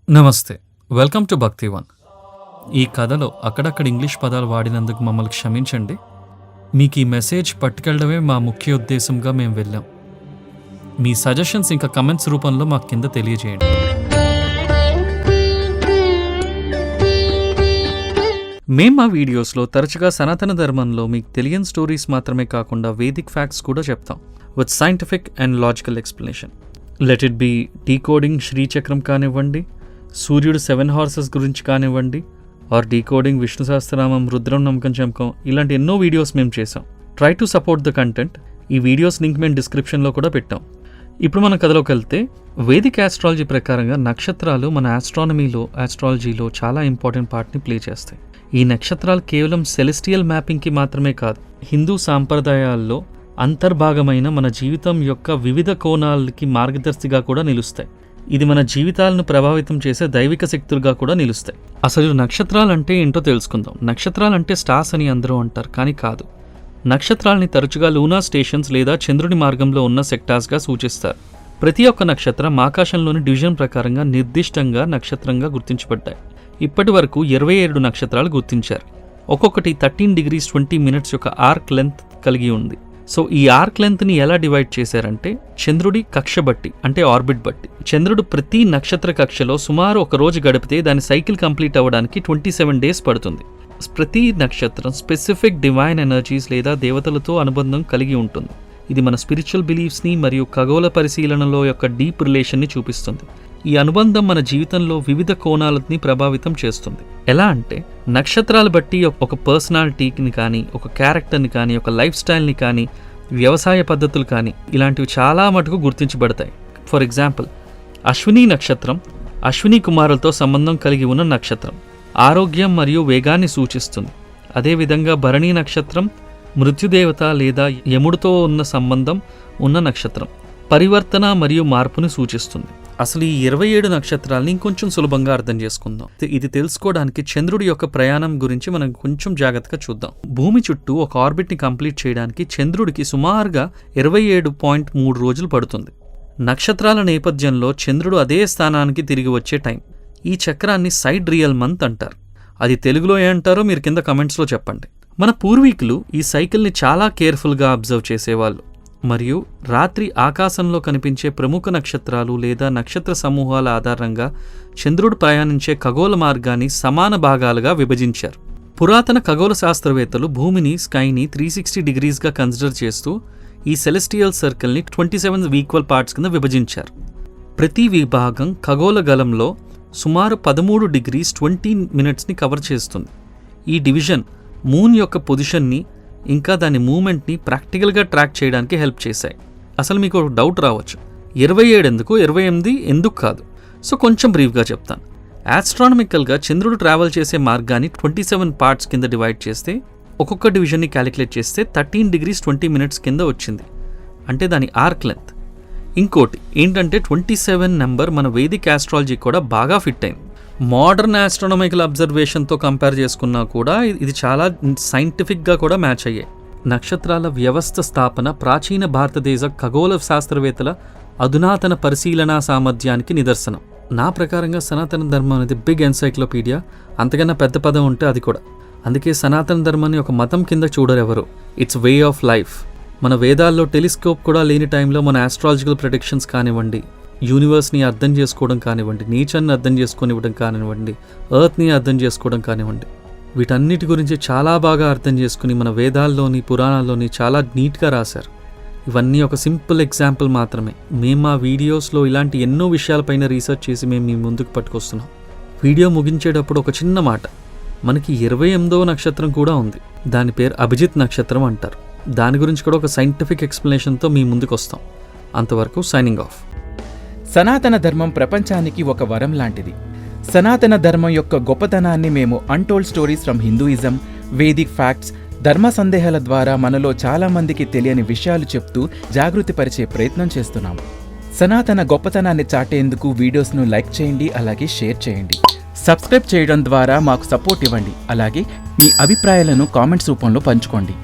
నమస్తే, welcome to భక్తి one. ఈ కథలో అక్కడక్కడ ఇంగ్లీష్ పదాలు వాడినందుకు మమ్మల్ని క్షమించండి. మీకు ఈ మెసేజ్ పట్టుకెళ్ళడమే మా ముఖ్య ఉద్దేశంగా మేము వెళ్ళాం. మీ సజెషన్స్ ఇంకా కమెంట్స్ రూపంలో మాకు కింద తెలియజేయండి. మేము మా వీడియోస్లో తరచుగా సనాతన ధర్మంలో మీకు తెలియని స్టోరీస్ మాత్రమే కాకుండా వేదిక్ ఫ్యాక్ట్స్ కూడా చెప్తాం with scientific and logical explanation. Let it be decoding శ్రీచక్రం కానివ్వండి, సూర్యుడు 7 హార్సెస్ గురించి కానివ్వండి, ఆర్ డీకోడింగ్ విష్ణు సహస్రనామం, రుద్రం నమ్మకం చంపకం, ఇలాంటి ఎన్నో వీడియోస్ మేము చేసాం. Try to support the content. ఈ వీడియోస్ లింక్ మేము డిస్క్రిప్షన్లో కూడా పెట్టాం. ఇప్పుడు మన కథలోకి వెళ్తే, వేదిక్ ఆస్ట్రాలజీ ప్రకారంగా నక్షత్రాలు మన ఆస్ట్రాలజీలో చాలా ఇంపార్టెంట్ పార్ట్ని ప్లే చేస్తాయి. ఈ నక్షత్రాలు కేవలం సెలెస్టియల్ మ్యాపింగ్కి మాత్రమే కాదు, హిందూ సాంప్రదాయాల్లో అంతర్భాగమైన మన జీవితం యొక్క వివిధ కోణాలకి మార్గదర్శిగా కూడా నిలుస్తాయి. ఇది మన జీవితాలను ప్రభావితం చేసే దైవిక శక్తులుగా కూడా నిలుస్తాయి. అసలు నక్షత్రాలంటే ఏంటో తెలుసుకుందాం. నక్షత్రాలంటే స్టార్స్ అని అందరూ అంటారు, కానీ కాదు. నక్షత్రాలని తరచుగా లూనార్ స్టేషన్స్ లేదా చంద్రుడి మార్గంలో ఉన్న సెక్టార్స్గా సూచిస్తారు. ప్రతి ఒక్క నక్షత్రం ఆకాశంలోని డివిజన్ ప్రకారంగా నిర్దిష్టంగా నక్షత్రంగా గుర్తించబడ్డాయి. ఇప్పటి వరకు 27 నక్షత్రాలు గుర్తించారు. ఒక్కొక్కటి 13 degrees 20 minutes యొక్క ఆర్క్ లెంత్ కలిగి ఉంది. సో ఈ ఆర్క్ లెంత్ని ఎలా డివైడ్ చేశారంటే, చంద్రుడి కక్ష బట్టి, అంటే ఆర్బిట్ బట్టి. చంద్రుడు ప్రతి నక్షత్ర కక్షలో సుమారు ఒక రోజు గడిపితే దాని సైకిల్ కంప్లీట్ అవ్వడానికి 27 days పడుతుంది. ప్రతి నక్షత్రం స్పెసిఫిక్ డివైన్ ఎనర్జీస్ లేదా దేవతలతో అనుబంధం కలిగి ఉంటుంది. ఇది మన స్పిరిచువల్ బిలీఫ్స్ని మరియు ఖగోళ పరిశీలనలో యొక్క డీప్ రిలేషన్ని చూపిస్తుంది. ఈ అనుబంధం మన జీవితంలో వివిధ కోణాలని ప్రభావితం చేస్తుంది. ఎలా అంటే, నక్షత్రాలు బట్టి ఒక పర్సనాలిటీని కానీ, ఒక క్యారెక్టర్ని కానీ, ఒక లైఫ్ స్టైల్ని కానీ, వ్యవసాయ పద్ధతులు కానీ, ఇలాంటివి చాలా మటుకు గుర్తించబడతాయి. ఫర్ ఎగ్జాంపుల్, అశ్విని నక్షత్రం అశ్విని కుమారులతో సంబంధం కలిగి ఉన్న నక్షత్రం, ఆరోగ్యం మరియు వేగాన్ని సూచిస్తుంది. అదేవిధంగా భరణి నక్షత్రం మృత్యుదేవత లేదా యముడితో ఉన్న సంబంధం ఉన్న నక్షత్రం, పరివర్తన మరియు మార్పుని సూచిస్తుంది. అసలు ఈ 27 నక్షత్రాలని ఇంకొంచెం సులభంగా అర్థం చేసుకుందాం. ఇది తెలుసుకోవడానికి చంద్రుడి యొక్క ప్రయాణం గురించి మనం కొంచెం జాగ్రత్తగా చూద్దాం. భూమి చుట్టూ ఒక ఆర్బిట్ని కంప్లీట్ చేయడానికి చంద్రుడికి సుమారుగా 27.3 రోజులు పడుతుంది. నక్షత్రాల నేపథ్యంలో చంద్రుడు అదే స్థానానికి తిరిగి వచ్చే టైం. ఈ చక్రాన్ని సైడ్ రియల్ మంత్ అంటారు. అది తెలుగులో ఏంటారో మీరు కింద కమెంట్స్లో చెప్పండి. మన పూర్వీకులు ఈ సైకిల్ని చాలా కేర్ఫుల్గా అబ్జర్వ్ చేసేవాళ్ళు మరియు రాత్రి ఆకాశంలో కనిపించే ప్రముఖ నక్షత్రాలు లేదా నక్షత్ర సమూహాల ఆధారంగా చంద్రుడు ప్రయాణించే ఖగోళ మార్గాన్ని సమాన భాగాలుగా విభజించారు. పురాతన ఖగోళ శాస్త్రవేత్తలు భూమిని, స్కైని 360 degreesగా కన్సిడర్ చేస్తూ ఈ సెలెస్టియల్ సర్కిల్ని 27 ఈక్వల్ పార్ట్స్ కింద విభజించారు. ప్రతి విభాగం ఖగోళ గలంలో సుమారు 13 degrees 20 minutesని కవర్ చేస్తుంది. ఈ డివిజన్ మూన్ యొక్క పొజిషన్ని ఇంకా దాని మూమెంట్ని ప్రాక్టికల్గా ట్రాక్ చేయడానికి హెల్ప్ చేశాయి. అసలు మీకు ఒక డౌట్ రావచ్చు, 27 ఎందుకు, 28 ఎందుకు కాదు? సో కొంచెం బ్రీఫ్గా చెప్తాను. ఆస్ట్రానమికల్గా చంద్రుడు ట్రావెల్ చేసే మార్గాన్ని 27 పార్ట్స్ కింద డివైడ్ చేస్తే, ఒక్కొక్క డివిజన్ని క్యాలిక్యులేట్ చేస్తే 13 degrees 20 minutes కింద వచ్చింది. అంటే దాని ఆర్క్ లెంత్. ఇంకోటి ఏంటంటే 27 నెంబర్ మన వేదిక్ ఆస్ట్రాలజీ కూడా బాగా ఫిట్ అయింది. మోడర్న్ ఆస్ట్రానమికల్ అబ్జర్వేషన్తో కంపేర్ చేసుకున్నా కూడా ఇది చాలా సైంటిఫిక్గా కూడా మ్యాచ్ అయ్యాయి. నక్షత్రాల వ్యవస్థ స్థాపన ప్రాచీన భారతదేశ ఖగోళ శాస్త్రవేత్తల అధునాతన పరిశీలనా సామర్థ్యానికి నిదర్శనం. నా ప్రకారంగా సనాతన ధర్మం అనేది బిగ్ ఎన్సైక్లోపీడియా. అంతకన్నా పెద్ద పదం ఉంటే అది కూడా. అందుకే సనాతన ధర్మాన్ని ఒక మతం కింద చూడరెవరు. It's way of life. మన వేదాల్లో టెలిస్కోప్ కూడా లేని టైంలో మన ఆస్ట్రాలజికల్ ప్రెడిక్షన్స్ కానివ్వండి, యూనివర్స్ని అర్థం చేసుకోవడం కానివ్వండి, నేచర్ని అర్థం చేసుకొనివ్వడం కానివ్వండి, ఎర్త్ని అర్థం చేసుకోవడం కానివ్వండి, వీటన్నిటి గురించి చాలా బాగా అర్థం చేసుకుని మన వేదాల్లోని, పురాణాల్లోని చాలా నీట్గా రాశారు. ఇవన్నీ ఒక సింపుల్ ఎగ్జాంపుల్ మాత్రమే. మేము మా వీడియోస్లో ఇలాంటి ఎన్నో విషయాలపైన రీసెర్చ్ చేసి మేము మీ ముందుకు పట్టుకొస్తున్నాం. వీడియో ముగించేటప్పుడు ఒక చిన్న మాట, మనకి 28వ నక్షత్రం కూడా ఉంది. దాని పేరు అభిజిత్ నక్షత్రం అంటారు. దాని గురించి కూడా ఒక సైంటిఫిక్ ఎక్స్ప్లెనేషన్తో మీ ముందుకు వస్తాం. అంతవరకు సైనింగ్ ఆఫ్. సనాతన ధర్మం ప్రపంచానికి ఒక వరం లాంటిది. సనాతన ధర్మం యొక్క గొప్పతనాన్ని మేము untold stories from Hinduism, Vedic facts, ధర్మ సందేహాల ద్వారా మనలో చాలా మందికి తెలియని విషయాలు చెప్తూ జాగృతిపరిచే ప్రయత్నం చేస్తున్నాము. సనాతన గొప్పతనాన్ని చాటేందుకు వీడియోస్ను లైక్ చేయండి, అలాగే షేర్ చేయండి. సబ్స్క్రైబ్ చేయడం ద్వారా మాకు సపోర్ట్ ఇవ్వండి. అలాగే మీ అభిప్రాయాలను కామెంట్స్ రూపంలో పంచుకోండి.